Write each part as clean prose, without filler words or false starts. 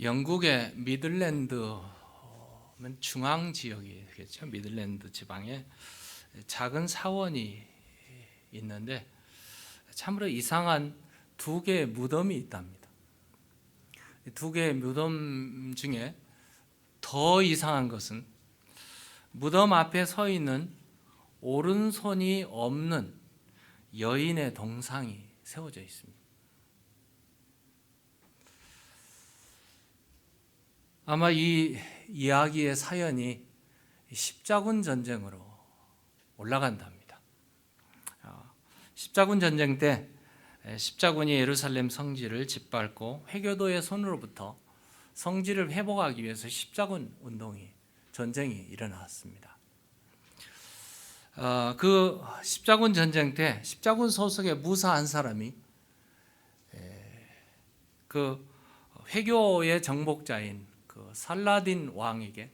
영국의 미들랜드는 중앙 지역이 되겠죠. 미들랜드 지방에 작은 사원이 있는데 참으로 이상한 두 개의 무덤이 있답니다. 두 개의 무덤 중에 더 이상한 것은 무덤 앞에 서 있는 오른손이 없는 여인의 동상이 세워져 있습니다. 아마 이 이야기의 사연이 십자군 전쟁으로 올라간답니다. 십자군 전쟁 때 십자군이 예루살렘 성지를 짓밟고 회교도의 손으로부터 성지를 회복하기 위해서 십자군 전쟁이 일어났습니다. 그 십자군 전쟁 때 십자군 소속의 무사 한 사람이 그 회교의 정복자인 그 살라딘 왕에게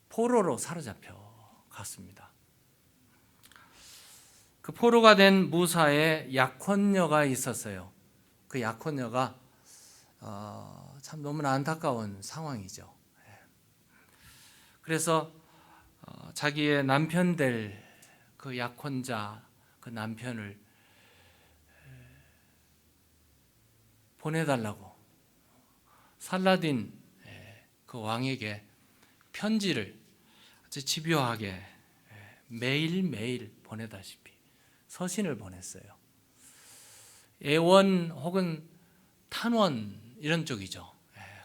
포로로 사로잡혀 갔습니다. 그 포로가 된 무사의 약혼녀가 있었어요. 그 약혼녀가 참 너무나 안타까운 상황이죠. 그래서 자기의 남편 될 그 약혼자 그 남편을 보내달라고 살라딘 그 왕에게 편지를 아주 집요하게 매일매일 보내다시피 서신을 보냈어요. 애원 혹은 탄원 이런 쪽이죠.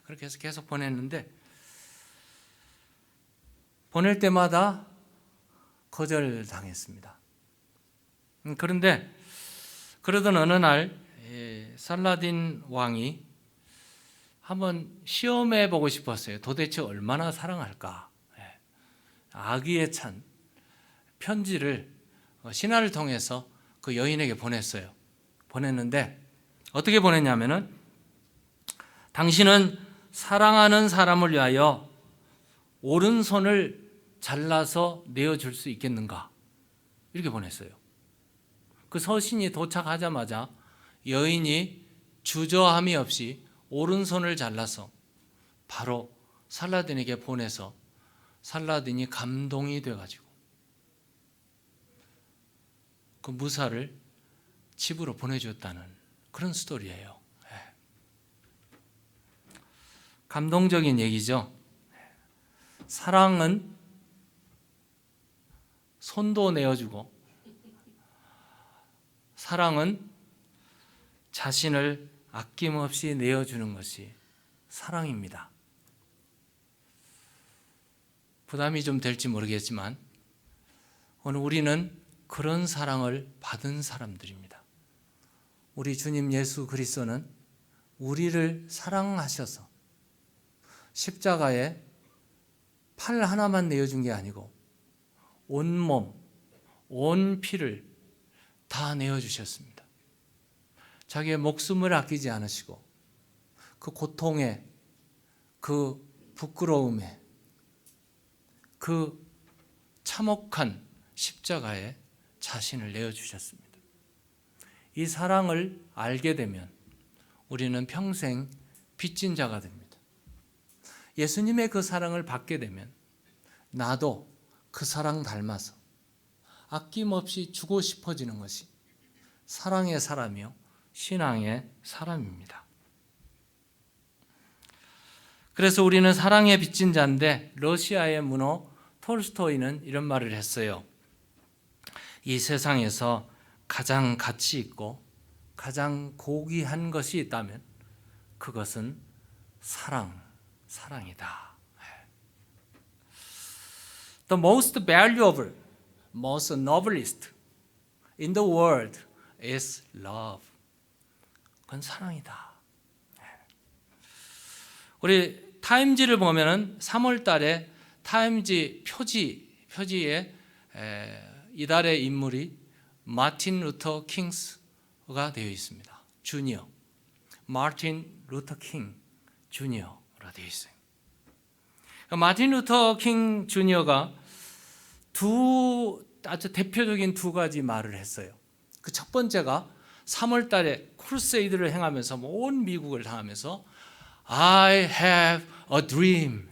그렇게 해서 계속 보냈는데 보낼 때마다 거절당했습니다. 그런데 그러던 어느 날 살라딘 왕이 한번 시험해 보고 싶었어요. 도대체 얼마나 사랑할까? 악의에 찬 편지를 신하를 통해서 그 여인에게 보냈어요. 보냈는데 어떻게 보냈냐면은 당신은 사랑하는 사람을 위하여 오른손을 잘라서 내어줄 수 있겠는가? 이렇게 보냈어요. 그 서신이 도착하자마자 여인이 주저함이 없이 오른손을 잘라서 바로 살라딘에게 보내서 살라딘이 감동이 돼가지고 그 무사를 집으로 보내줬다는 그런 스토리예요. 감동적인 얘기죠. 사랑은 손도 내어주고 사랑은 자신을 아낌없이 내어주는 것이 사랑입니다. 부담이 좀 될지 모르겠지만 오늘 우리는 그런 사랑을 받은 사람들입니다. 우리 주님 예수 그리스도는 우리를 사랑하셔서 십자가에 팔 하나만 내어준 게 아니고 온 몸, 온 피를 다 내어주셨습니다. 자기의 목숨을 아끼지 않으시고 그 고통에, 그 부끄러움에, 그 참혹한 십자가에 자신을 내어주셨습니다. 이 사랑을 알게 되면 우리는 평생 빚진 자가 됩니다. 예수님의 그 사랑을 받게 되면 나도 그 사랑 닮아서 아낌없이 주고 싶어지는 것이 사랑의 사람이요 신앙의 사람입니다. 그래서 우리는 사랑에 빚진 자인데 러시아의 문호 톨스토이는 이런 말을 했어요. 이 세상에서 가장 가치 있고 가장 고귀한 것이 있다면 그것은 사랑이다. The most valuable, most noblest in the world is love. 그건 사랑이다. 우리 타임지를 보면은 3월 달에 타임지 표지에 이달의 인물이 마틴 루터 킹스가 되어 있습니다. 주니어. 마틴 루터 킹 주니어가 되어 있어요. 마틴 루터 킹 주니어가 아주 대표적인 두 가지 말을 했어요. 그 첫 번째가 3월 달에 크루세이드를 행하면서 온 미국을 당하면서 I have a dream.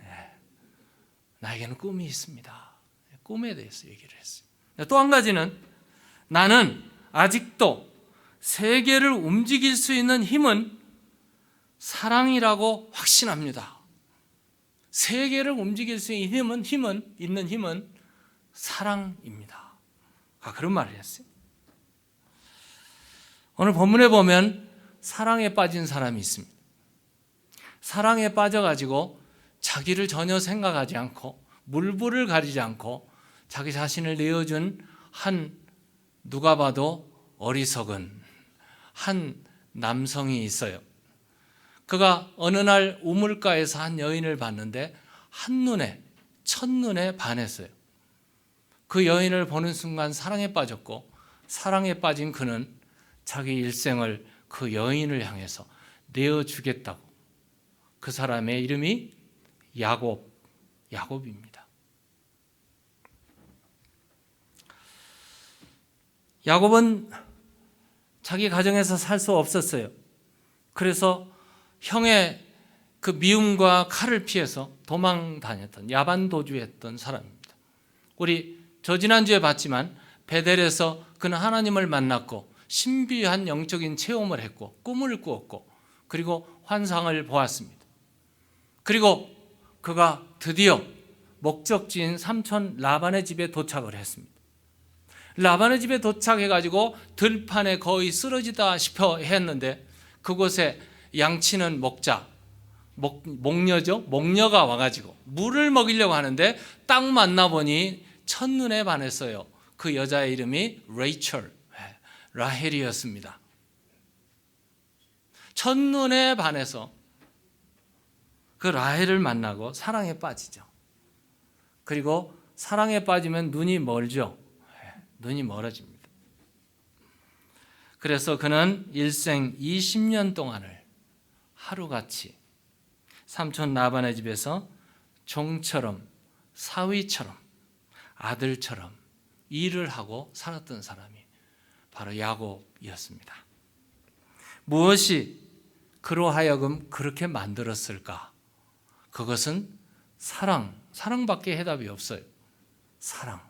나에게는 꿈이 있습니다. 꿈에 대해서 얘기를 했어요. 또 한 가지는 나는 아직도 세계를 움직일 수 있는 힘은 사랑이라고 확신합니다. 세계를 움직일 수 있는 힘은 사랑입니다. 그런 말을 했어요. 오늘 본문에 보면 사랑에 빠진 사람이 있습니다. 사랑에 빠져가지고 자기를 전혀 생각하지 않고 물불을 가리지 않고 자기 자신을 내어준 누가 봐도 어리석은 한 남성이 있어요. 그가 어느 날 우물가에서 한 여인을 봤는데 첫눈에 반했어요. 그 여인을 보는 순간 사랑에 빠졌고, 사랑에 빠진 그는 자기 일생을 그 여인을 향해서 내어주겠다고. 그 사람의 이름이 야곱입니다. 야곱은 자기 가정에서 살 수 없었어요. 그래서 형의 그 미움과 칼을 피해서 도망 다녔던, 야반 도주했던 사람입니다. 우리 지난주에 봤지만 베델에서 그는 하나님을 만났고 신비한 영적인 체험을 했고 꿈을 꾸었고 그리고 환상을 보았습니다. 그리고 그가 드디어 목적지인 삼촌 라반의 집에 도착을 했습니다. 라반의 집에 도착해가지고 들판에 거의 쓰러지다 싶어 했는데 그곳에 양치는 목녀가 와가지고 물을 먹이려고 하는데 딱 만나보니 첫눈에 반했어요. 그 여자의 이름이 라헬이었습니다. 첫눈에 반해서 그 라헬을 만나고 사랑에 빠지죠. 그리고 사랑에 빠지면 눈이 멀죠. 눈이 멀어집니다. 그래서 그는 일생 20년 동안을 하루같이 삼촌 라반의 집에서 종처럼, 사위처럼, 아들처럼 일을 하고 살았던 사람이 바로 야곱이었습니다. 무엇이 그로 하여금 그렇게 만들었을까? 그것은 사랑밖에 해답이 없어요. 사랑.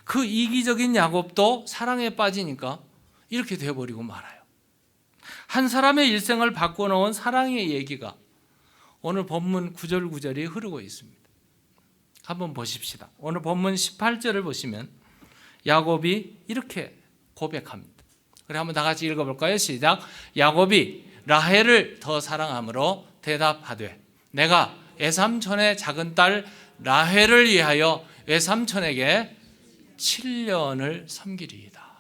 그 이기적인 야곱도 사랑에 빠지니까 이렇게 되어버리고 말아요. 한 사람의 일생을 바꿔놓은 사랑의 얘기가 오늘 본문 9절 9절이 흐르고 있습니다. 한번 보십시다. 오늘 본문 18절을 보시면 야곱이 이렇게 고백합니다. 그래 한번 다 같이 읽어볼까요? 시작. 야곱이 라헬을 더 사랑함으로 대답하되 내가 외삼촌의 작은 딸 라헬을 위하여 외삼촌에게 7년을 섬기리이다.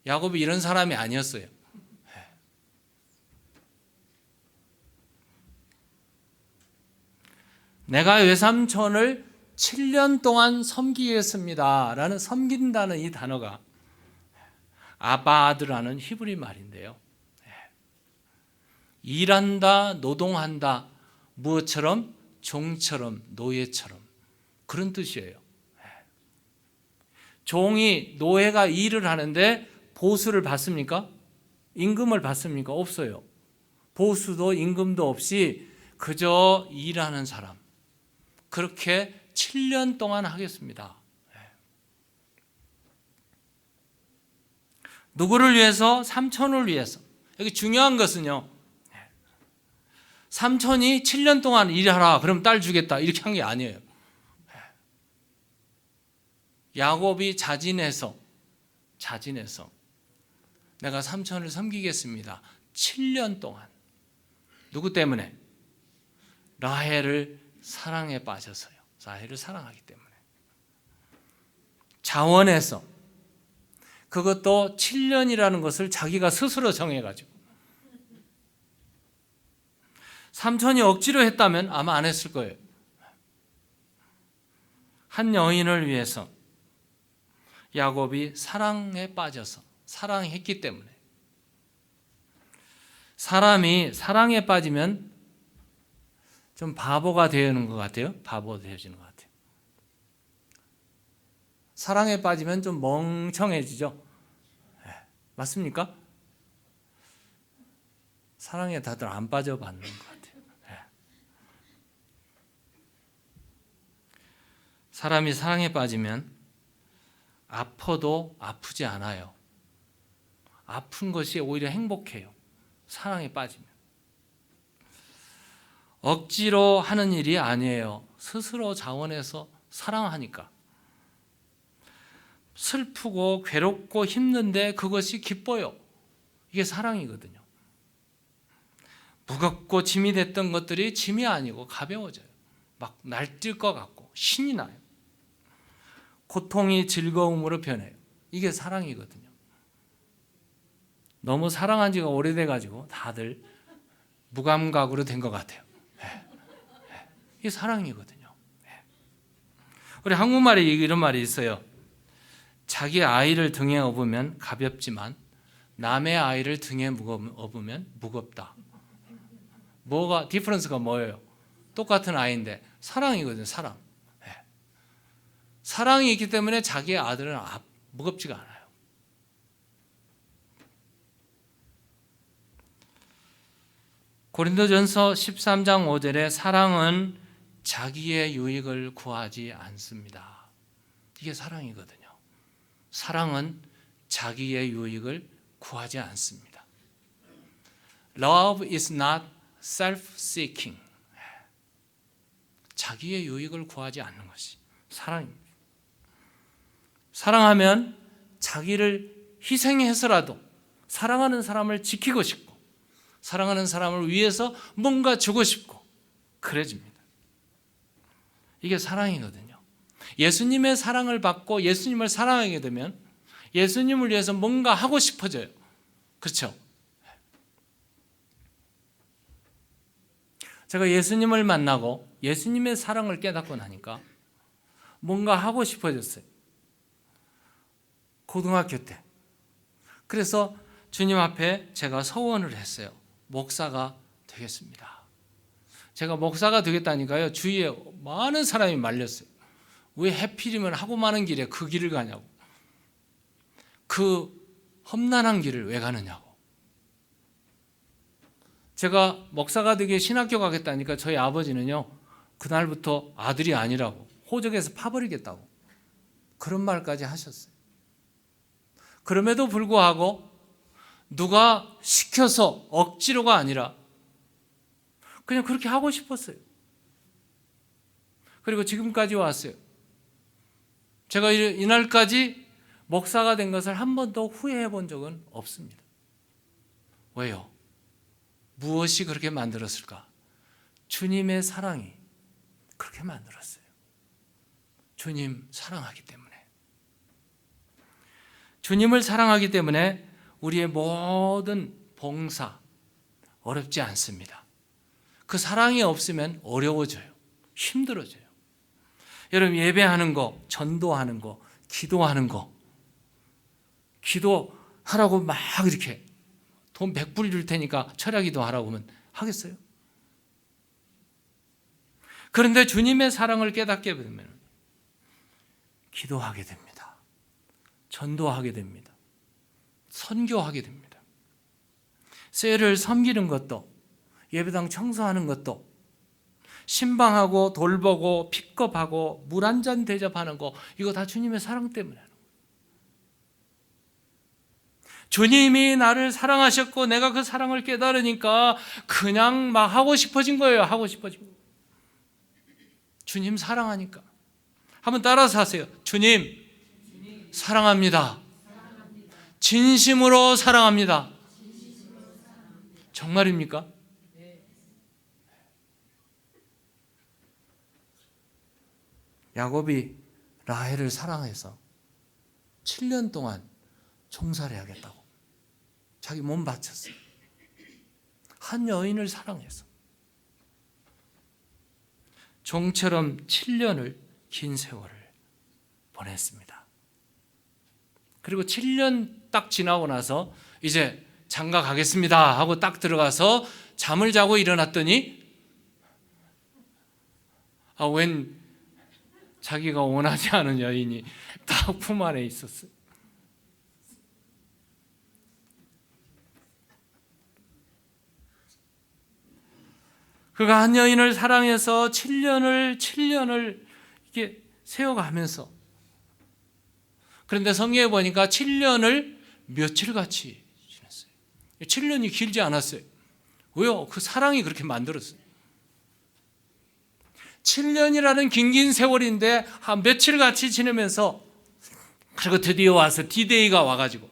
야곱이 이런 사람이 아니었어요. 내가 외삼촌을 7년 동안 섬기겠습니다 라는 섬긴다는 이 단어가 아바드라는 히브리 말인데요. 일한다, 노동한다, 무엇처럼? 종처럼, 노예처럼 그런 뜻이에요. 종이, 노예가 일을 하는데 보수를 받습니까? 임금을 받습니까? 없어요. 보수도 임금도 없이 그저 일하는 사람. 그렇게 7년 동안 하겠습니다. 누구를 위해서? 삼촌을 위해서. 여기 중요한 것은요. 삼촌이 7년 동안 일하라. 그럼 딸 주겠다. 이렇게 한 게 아니에요. 야곱이 자진해서 내가 삼촌을 섬기겠습니다. 7년 동안. 누구 때문에? 라헬을 사랑에 빠져서요. 라헬을 사랑하기 때문에. 자원해서. 그것도 7년이라는 것을 자기가 스스로 정해가지고. 삼촌이 억지로 했다면 아마 안 했을 거예요. 한 여인을 위해서 야곱이 사랑에 빠져서 사랑했기 때문에. 사람이 사랑에 빠지면 좀 바보가 되는 것 같아요. 바보 되어지는 것 같아요. 사랑에 빠지면 좀 멍청해지죠. 맞습니까? 사랑에 다들 안 빠져봤는 것 같아요. 네. 사람이 사랑에 빠지면 아파도 아프지 않아요. 아픈 것이 오히려 행복해요. 사랑에 빠지면. 억지로 하는 일이 아니에요. 스스로 자원해서 사랑하니까. 슬프고 괴롭고 힘든데 그것이 기뻐요. 이게 사랑이거든요. 무겁고 짐이 됐던 것들이 짐이 아니고 가벼워져요. 막 날뛸 것 같고 신이 나요. 고통이 즐거움으로 변해요. 이게 사랑이거든요. 너무 사랑한 지가 오래돼가지고 다들 무감각으로 된 것 같아요. 이게 사랑이거든요. 우리 한국말에 이런 말이 있어요. 자기 아이를 등에 업으면 가볍지만 남의 아이를 등에 업으면 무겁다. 뭐가 디퍼런스가 뭐예요? 똑같은 아이인데 사랑이거든요. 사랑. 사랑이 있기 때문에 자기의 아들은 무겁지가 않아요. 고린도전서 13장 5절에 사랑은 자기의 유익을 구하지 않습니다. 이게 사랑이거든요. 사랑은 자기의 유익을 구하지 않습니다. Love is not self-seeking. 자기의 유익을 구하지 않는 것이 사랑입니다. 사랑하면 자기를 희생해서라도 사랑하는 사람을 지키고 싶고 사랑하는 사람을 위해서 뭔가 주고 싶고 그래집니다. 이게 사랑이거든요. 예수님의 사랑을 받고 예수님을 사랑하게 되면 예수님을 위해서 뭔가 하고 싶어져요. 그렇죠? 제가 예수님을 만나고 예수님의 사랑을 깨닫고 나니까 뭔가 하고 싶어졌어요. 고등학교 때. 그래서 주님 앞에 제가 서원을 했어요. 목사가 되겠습니다. 제가 목사가 되겠다니까요. 주위에 많은 사람이 말렸어요. 왜 해필이면 하고 많은 길에 그 길을 가냐고. 그 험난한 길을 왜 가느냐고. 제가 목사가 되게 신학교 가겠다니까 저희 아버지는요. 그날부터 아들이 아니라고 호적에서 파버리겠다고 그런 말까지 하셨어요. 그럼에도 불구하고 누가 시켜서 억지로가 아니라 그냥 그렇게 하고 싶었어요. 그리고 지금까지 왔어요. 제가 이날까지 목사가 된 것을 한 번도 후회해 본 적은 없습니다. 왜요? 무엇이 그렇게 만들었을까? 주님의 사랑이 그렇게 만들었어요. 주님 사랑하기 때문에. 주님을 사랑하기 때문에 우리의 모든 봉사 어렵지 않습니다. 그 사랑이 없으면 어려워져요. 힘들어져요. 여러분 예배하는 거, 전도하는 거, 기도하는 거 기도하라고 막 이렇게 돈 100불 줄 테니까 철야기도 하라고 하면 하겠어요? 그런데 주님의 사랑을 깨닫게 되면 기도하게 됩니다. 전도하게 됩니다. 선교하게 됩니다. 쇠를 섬기는 것도 예배당 청소하는 것도 신방하고 돌보고 픽업하고 물 한 잔 대접하는 거 이거 다 주님의 사랑 때문에 하는 거예요. 주님이 나를 사랑하셨고 내가 그 사랑을 깨달으니까 그냥 막 하고 싶어진 거예요. 하고 싶어진 거예요. 주님 사랑하니까. 한번 따라서 하세요. 주님 사랑합니다. 진심으로 사랑합니다. 정말입니까? 야곱이 라헬을 사랑해서 7년 동안 종살이 하겠다고 자기 몸 바쳤어요. 한 여인을 사랑해서 종처럼 7년을 긴 세월을 보냈습니다. 그리고 7년 딱 지나고 나서 이제 장가 가겠습니다 하고 딱 들어가서 잠을 자고 일어났더니 웬 자기가 원하지 않은 여인이 딱 품 안에 있었어요. 그가 한 여인을 사랑해서 7년을 이렇게 세워가면서, 그런데 성경에 보니까 7년을 며칠같이 지냈어요. 7년이 길지 않았어요. 왜요? 그 사랑이 그렇게 만들었어요. 7년이라는 긴 세월인데 한 며칠 같이 지내면서, 그리고 드디어 와서 디데이가 와가지고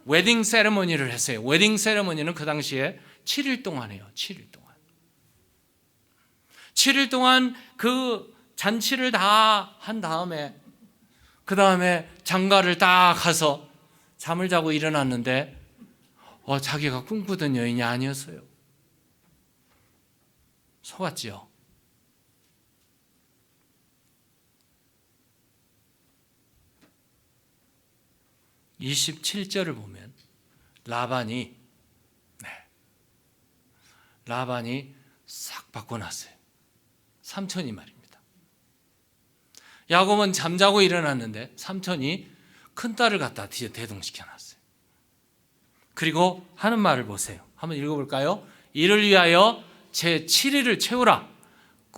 웨딩 세레머니를 했어요. 웨딩 세레머니는 그 당시에 7일 동안 해요. 7일 동안. 7일 동안 그 잔치를 다 한 다음에, 그 다음에 장가를 딱 가서 잠을 자고 일어났는데 자기가 꿈꾸던 여인이 아니었어요. 속았지요. (27절을) 보면 라반이 싹 바꿔놨어요. 삼촌이 말입니다. 야곱은 잠자고 일어났는데 삼촌이 큰딸을 갖다 대동시켜놨어요. 그리고 하는 말을 보세요. 한번 읽어볼까요? 이를 위하여 제 7일을 채우라.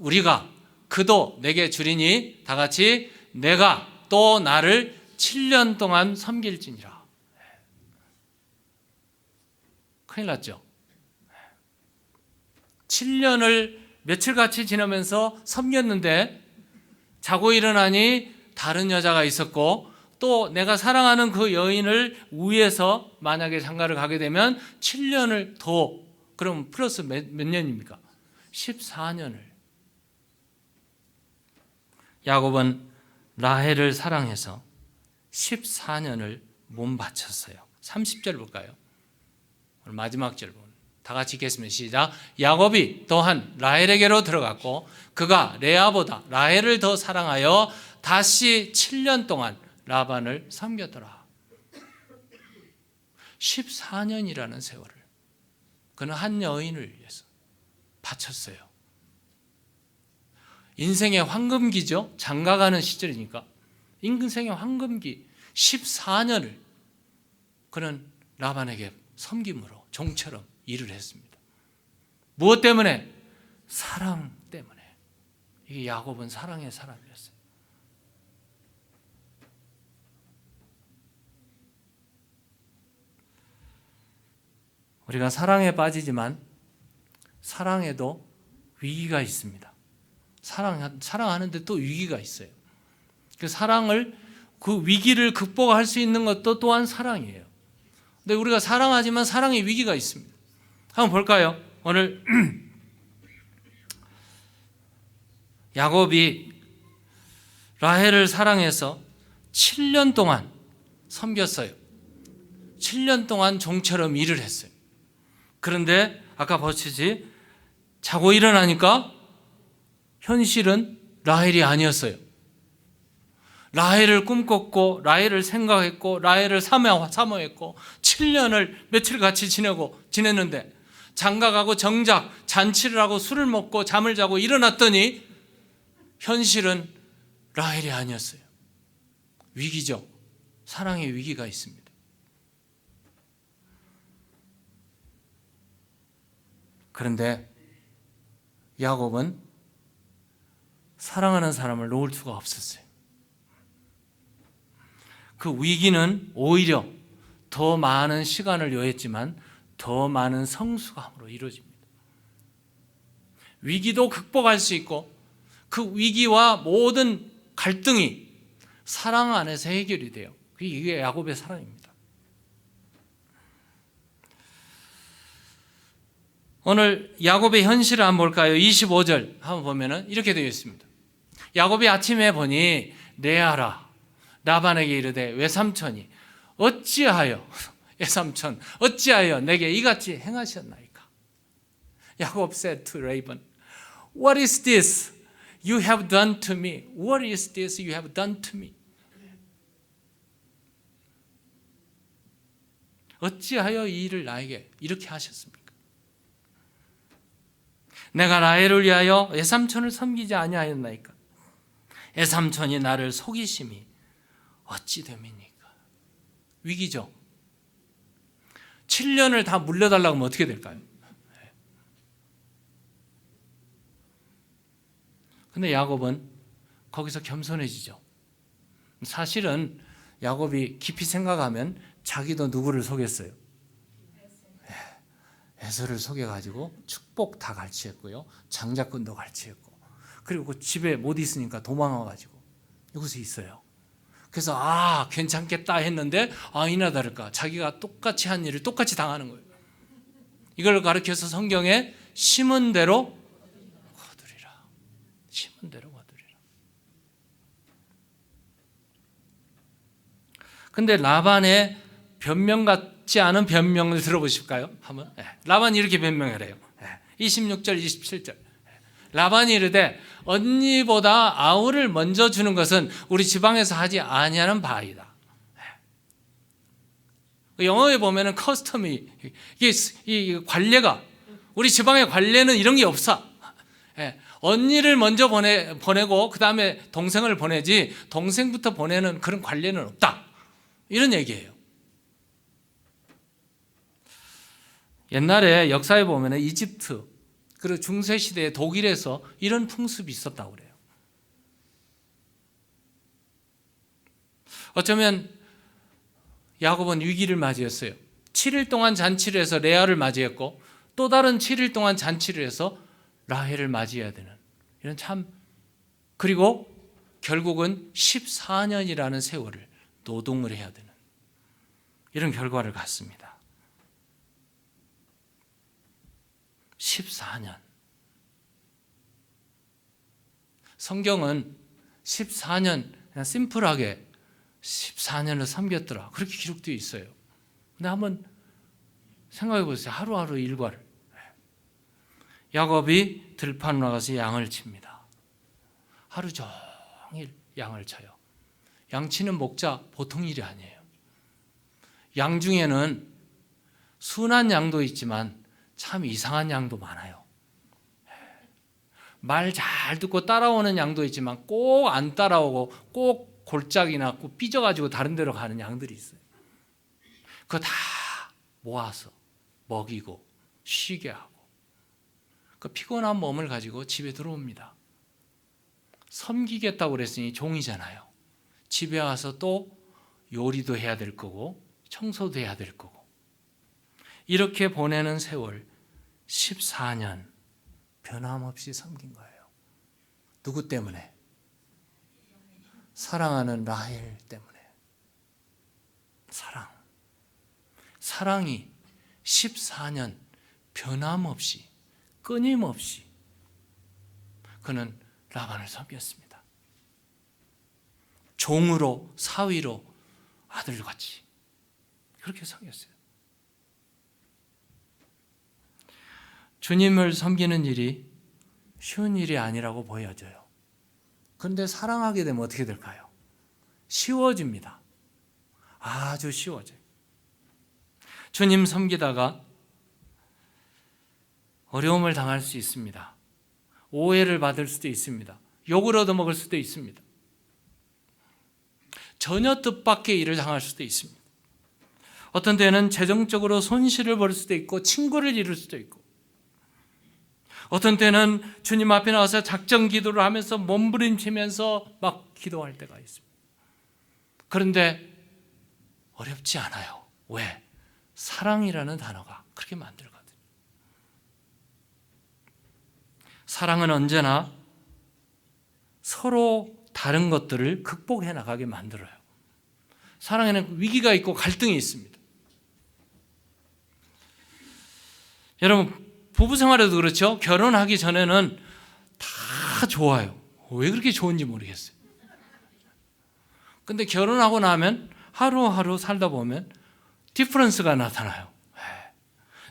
우리가 그도 내게 주리니 다 같이 내가 또 나를 7년 동안 섬길지니라. 큰일 났죠. 7년을 며칠같이 지나면서 섬겼는데 자고 일어나니 다른 여자가 있었고, 또 내가 사랑하는 그 여인을 위해서 만약에 장가를 가게 되면 7년을 더, 그럼 플러스 몇 년입니까? 14년을. 야곱은 라헬을 사랑해서 14년을 몸 바쳤어요. 30절 볼까요? 오늘 마지막 절 보면 다 같이 읽겠습니다. 시작. 야곱이 또한 라헬에게로 들어갔고 그가 레아보다 라헬을 더 사랑하여 다시 7년 동안 라반을 섬겼더라. 14년이라는 세월을 그는 한 여인을 위해서 바쳤어요. 인생의 황금기죠. 장가가는 시절이니까 인생의 황금기 14년을 그는 라반에게 섬김으로 종처럼 일을 했습니다. 무엇 때문에? 사랑 때문에. 이게 야곱은 사랑의 사람이었어요. 우리가 사랑에 빠지지만 사랑에도 위기가 있습니다. 사랑하는데 또 위기가 있어요. 그 위기를 극복할 수 있는 것도 또한 사랑이에요. 근데 우리가 사랑하지만 사랑의 위기가 있습니다. 한번 볼까요? 오늘 야곱이 라헬을 사랑해서 7년 동안 섬겼어요. 7년 동안 종처럼 일을 했어요. 그런데 아까 보시지 자고 일어나니까 현실은 라헬이 아니었어요. 라헬을 꿈꿨고 라헬을 생각했고 라헬을 사모했고 7년을 며칠 같이 지냈는데 장가가고 정작 잔치를 하고 술을 먹고 잠을 자고 일어났더니 현실은 라헬이 아니었어요. 위기죠. 사랑의 위기가 있습니다. 그런데 야곱은 사랑하는 사람을 놓을 수가 없었어요. 그 위기는 오히려 더 많은 시간을 요했지만 더 많은 성숙함으로 이루어집니다. 위기도 극복할 수 있고 그 위기와 모든 갈등이 사랑 안에서 해결이 돼요. 이게 야곱의 사랑입니다. 오늘 야곱의 현실을 한번 볼까요? 25절 한번 보면은 이렇게 되어 있습니다. 야곱이 아침에 보니 레아라 라반에게 이르되 외삼촌이 어찌하여 외삼촌 어찌하여 내게 이같이 행하셨나이까? 야곱 said to Laban, What is this you have done to me? What is this you have done to me? 어찌하여 이 일을 나에게 이렇게 하셨습니까? 내가 라헬을 위하여 외삼촌을 섬기지 아니하였나이까? 외삼촌이 나를 속이심이 어찌 됨이니까? 위기죠. 7년을 다 물려달라고 하면 어떻게 될까요? 근데 야곱은 거기서 겸손해지죠. 사실은 야곱이 깊이 생각하면 자기도 누구를 속였어요? 에서를 속여가지고 축복 다 갈취했고요, 장자권도 갈취했고, 그리고 그 집에 못 있으니까 도망와가지고 여기서 있어요. 그래서 괜찮겠다 했는데 이나 다를까 자기가 똑같이 한 일을 똑같이 당하는 거예요. 이걸 가르쳐서 성경에 심은 대로 거두리라. 심은 대로 거두리라. 근데 라반의 변명 같지 않은 변명을 들어보실까요? 한번. 라반이 이렇게 변명을 해요. 26절 27절. 라반이 이르되 언니보다 아우를 먼저 주는 것은 우리 지방에서 하지 아니하는 바이다. 영어에 보면은 커스텀이, 이 관례가, 우리 지방의 관례는 이런 게 없어. 언니를 먼저 보내고 그 다음에 동생을 보내지 동생부터 보내는 그런 관례는 없다, 이런 얘기예요. 옛날에 역사에 보면 이집트 그리고 중세시대에 독일에서 이런 풍습이 있었다고 그래요. 어쩌면 야곱은 위기를 맞이했어요. 7일 동안 잔치를 해서 레아를 맞이했고 또 다른 7일 동안 잔치를 해서 라헬을 맞이해야 되는 이런 그리고 결국은 14년이라는 세월을 노동을 해야 되는 이런 결과를 갖습니다. 14년. 성경은 14년 그냥 심플하게 14년을 섬겼더라, 그렇게 기록되어 있어요. 근데 한번 생각해 보세요. 하루하루 일과를. 야곱이 들판으로 나가서 양을 칩니다. 하루 종일 양을 쳐요. 양 치는 목자 보통 일이 아니에요. 양 중에는 순한 양도 있지만 참 이상한 양도 많아요. 말 잘 듣고 따라오는 양도 있지만 꼭 안 따라오고 꼭 골짜기나 꼭 삐져가지고 다른 데로 가는 양들이 있어요. 그거 다 모아서 먹이고 쉬게 하고 그 피곤한 몸을 가지고 집에 들어옵니다. 섬기겠다고 그랬으니 종이잖아요. 집에 와서 또 요리도 해야 될 거고 청소도 해야 될 거고, 이렇게 보내는 세월 14년 변함없이 섬긴 거예요. 누구 때문에? 사랑하는 라헬 때문에. 사랑이 14년 변함없이 끊임없이 그는 라반을 섬겼습니다. 종으로, 사위로, 아들같이 그렇게 섬겼어요. 주님을 섬기는 일이 쉬운 일이 아니라고 보여져요. 그런데 사랑하게 되면 어떻게 될까요? 쉬워집니다. 아주 쉬워져요. 주님 섬기다가 어려움을 당할 수 있습니다. 오해를 받을 수도 있습니다. 욕을 얻어먹을 수도 있습니다. 전혀 뜻밖의 일을 당할 수도 있습니다. 어떤 때는 재정적으로 손실을 볼 수도 있고 친구를 잃을 수도 있고, 어떤 때는 주님 앞에 나와서 작정 기도를 하면서 몸부림치면서 막 기도할 때가 있습니다. 그런데 어렵지 않아요. 왜? 사랑이라는 단어가 그렇게 만들거든요. 사랑은 언제나 서로 다른 것들을 극복해 나가게 만들어요. 사랑에는 위기가 있고 갈등이 있습니다. 여러분, 부부 생활에도 그렇죠. 결혼하기 전에는 다 좋아요. 왜 그렇게 좋은지 모르겠어요. 근데 결혼하고 나면 하루하루 살다 보면 디퍼런스가 나타나요.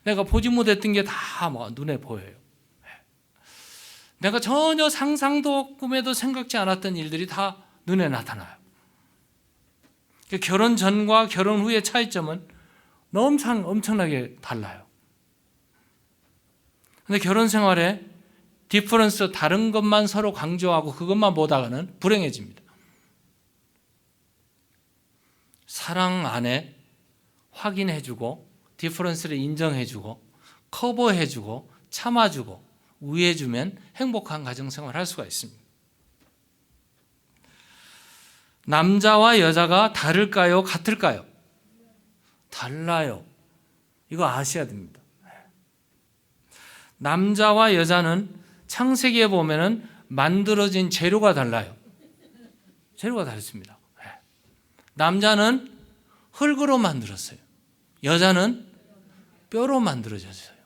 내가 보지 못했던 게 다 눈에 보여요. 내가 전혀 상상도 꿈에도 생각지 않았던 일들이 다 눈에 나타나요. 결혼 전과 결혼 후의 차이점은 너무 엄청나게 달라요. 근데 결혼 생활에 디퍼런스, 다른 것만 서로 강조하고 그것만 보다가는 불행해집니다. 사랑 안에 확인해주고 디퍼런스를 인정해주고 커버해주고 참아주고 우애해주면 행복한 가정생활을 할 수가 있습니다. 남자와 여자가 다를까요? 같을까요? 달라요. 이거 아셔야 됩니다. 남자와 여자는 창세기에 보면은 만들어진 재료가 달라요. 재료가 다릅니다. 남자는 흙으로 만들었어요. 여자는 뼈로 만들어졌어요.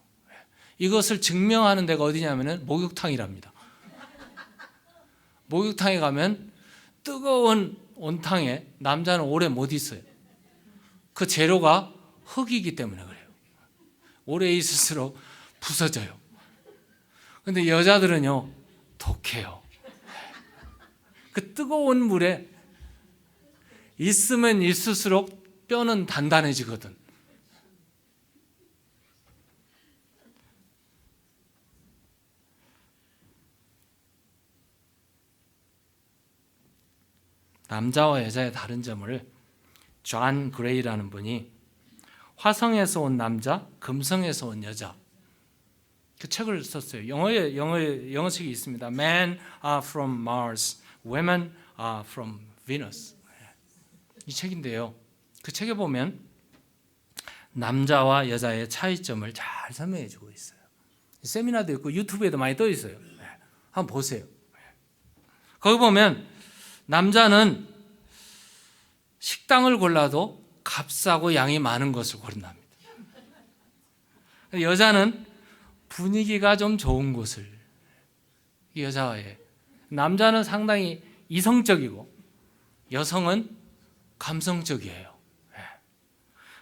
이것을 증명하는 데가 어디냐면은 목욕탕이랍니다. 목욕탕에 가면 뜨거운 온탕에 남자는 오래 못 있어요. 그 재료가 흙이기 때문에 그래요. 오래 있을수록 부서져요. 근데 여자들은요, 독해요. 그 뜨거운 물에 있으면 있을수록 뼈는 단단해지거든. 남자와 여자의 다른 점을 존 그레이라는 분이 화성에서 온 남자, 금성에서 온 여자, 그 책을 썼어요. 영어책이 있습니다. Men are from Mars, women are from Venus. 이 책인데요. 그 책에 보면 남자와 여자의 차이점을 잘 설명해 주고 있어요. 세미나도 있고 유튜브에도 많이 떠 있어요. 한번 보세요. 거기 보면 남자는 식당을 골라도 값싸고 양이 많은 것을 고른답니다. 여자는 분위기가 좀 좋은 곳을, 여자의 남자는 상당히 이성적이고 여성은 감성적이에요.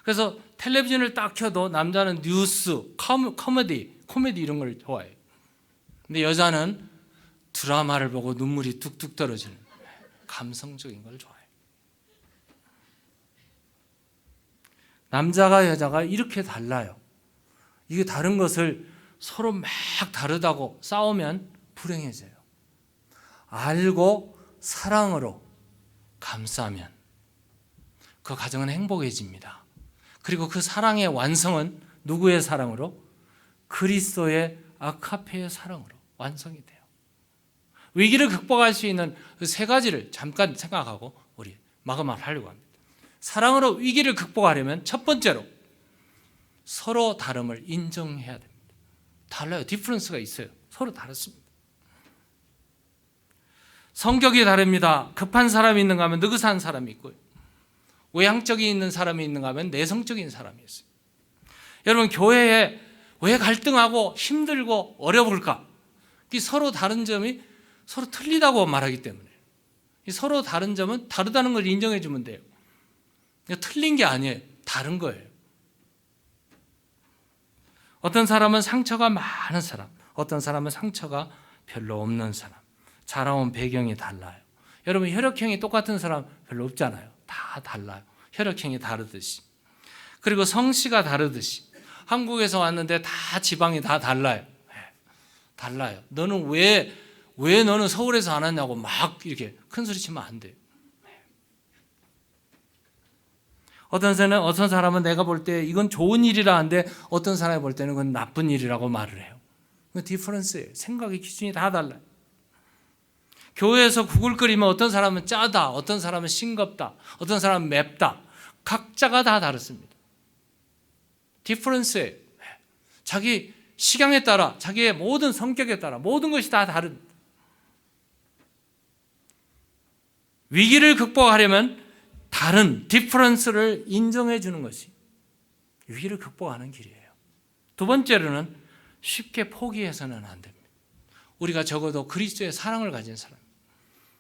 그래서 텔레비전을 딱 켜도 남자는 뉴스, 코미디 이런 걸 좋아해요. 근데 여자는 드라마를 보고 눈물이 뚝뚝 떨어지는 감성적인 걸 좋아해요. 남자가 여자가 이렇게 달라요. 이게 다른 것을 서로 막 다르다고 싸우면 불행해져요. 알고 사랑으로 감싸면 그 가정은 행복해집니다. 그리고 그 사랑의 완성은 누구의 사랑으로? 그리스도의 아카페의 사랑으로 완성이 돼요. 위기를 극복할 수 있는 그 세 가지를 잠깐 생각하고 우리 마감을 하려고 합니다. 사랑으로 위기를 극복하려면 첫 번째로 서로 다름을 인정해야 됩니다. 달라요. 디퍼런스가 있어요. 서로 다릅니다. 성격이 다릅니다. 급한 사람이 있는가 하면 느긋한 사람이 있고요. 외향적이 있는 사람이 있는가 하면 내성적인 사람이 있어요. 여러분, 교회에 왜 갈등하고 힘들고 어려울까? 이 서로 다른 점이 서로 틀리다고 말하기 때문에. 이 서로 다른 점은 다르다는 걸 인정해 주면 돼요. 틀린 게 아니에요. 다른 거예요. 어떤 사람은 상처가 많은 사람, 어떤 사람은 상처가 별로 없는 사람, 자라온 배경이 달라요. 여러분, 혈액형이 똑같은 사람 별로 없잖아요. 다 달라요. 혈액형이 다르듯이. 그리고 성씨가 다르듯이. 한국에서 왔는데 다 지방이 다 달라요. 달라요. 너는 왜 너는 서울에서 안 왔냐고 막 이렇게 큰 소리 치면 안 돼요. 어떤 사람은 내가 볼 때 이건 좋은 일이라 하는데 어떤 사람이 볼 때는 그건 나쁜 일이라고 말을 해요. 그 디퍼런스예요. 생각의 기준이 다 달라요. 교회에서 국을 끓이면 어떤 사람은 짜다, 어떤 사람은 싱겁다, 어떤 사람은 맵다. 각자가 다 다릅니다. 디퍼런스예요. 자기 식양에 따라, 자기의 모든 성격에 따라 모든 것이 다 다른. 위기를 극복하려면 다른 디퍼런스를 인정해 주는 것이 위기를 극복하는 길이에요. 두 번째로는 쉽게 포기해서는 안 됩니다. 우리가 적어도 그리스도의 사랑을 가진 사람,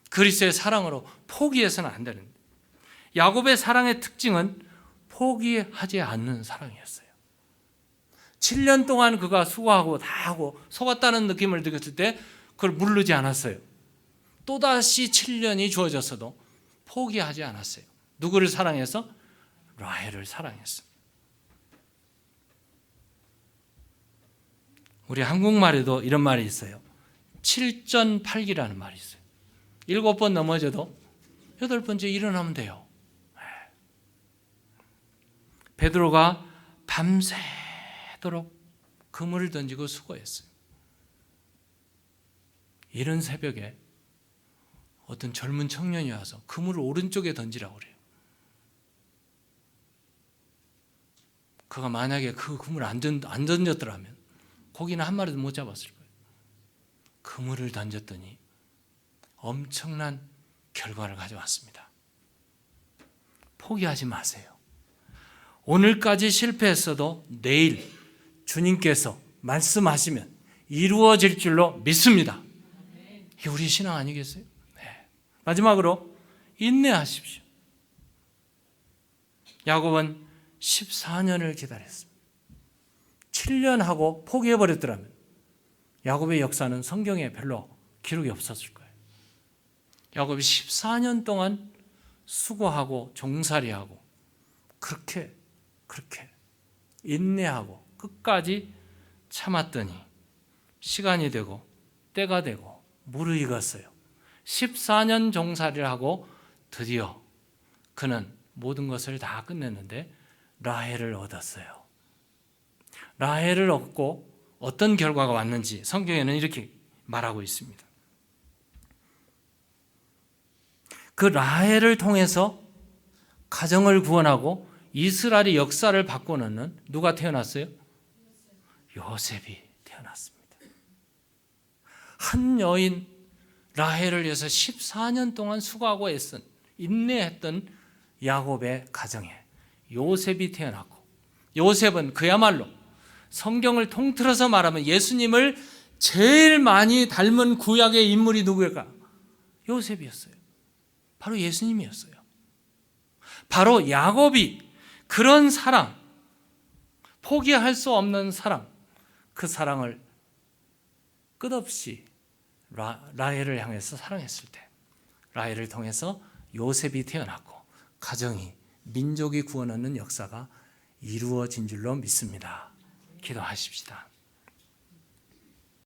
그리스도의 사랑으로 포기해서는 안 되는. 야곱의 사랑의 특징은 포기하지 않는 사랑이었어요. 7년 동안 그가 수고하고 다 하고 속았다는 느낌을 느꼈을 때 그걸 무르지 않았어요. 또다시 7년이 주어졌어도 포기하지 않았어요. 누구를 사랑해서? 라헬을 사랑했어요. 우리 한국말에도 이런 말이 있어요. 7전8기라는 말이 있어요. 7번 넘어져도 8번째 일어나면 돼요. 베드로가 밤새도록 그물을 던지고 수고했어요. 이른 새벽에 어떤 젊은 청년이 와서 그물을 오른쪽에 던지라고 그래요. 그가 만약에 그 그물을 안 던졌더라면 고기는 한 마리도 못 잡았을 거예요. 그물을 던졌더니 엄청난 결과를 가져왔습니다. 포기하지 마세요. 오늘까지 실패했어도 내일 주님께서 말씀하시면 이루어질 줄로 믿습니다. 이게 우리 신앙 아니겠어요? 네. 마지막으로 인내하십시오. 야곱은 14년을 기다렸습니다. 7년 하고 포기해버렸더라면 야곱의 역사는 성경에 별로 기록이 없었을 거예요. 야곱이 14년 동안 수고하고 종살이하고 그렇게 인내하고 끝까지 참았더니 시간이 되고 때가 되고 무르익었어요. 14년 종살이를 하고 드디어 그는 모든 것을 다 끝냈는데 라헬을 얻었어요. 라헬을 얻고 어떤 결과가 왔는지 성경에는 이렇게 말하고 있습니다. 그 라헬을 통해서 가정을 구원하고 이스라엘의 역사를 바꿔놓는 누가 태어났어요? 요셉이 태어났습니다. 한 여인 라헬을 위해서 14년 동안 수고하고 애쓴 인내했던 야곱의 가정에 요셉이 태어났고, 요셉은 그야말로 성경을 통틀어서 말하면 예수님을 제일 많이 닮은 구약의 인물이 누구일까? 요셉이었어요. 바로 예수님이었어요. 바로 야곱이 그런 사랑, 포기할 수 없는 사랑, 그 사랑을 끝없이 라헬을 향해서 사랑했을 때 라헬을 통해서 요셉이 태어났고 가정이, 민족이 구원하는 역사가 이루어진 줄로 믿습니다. 기도하십시다.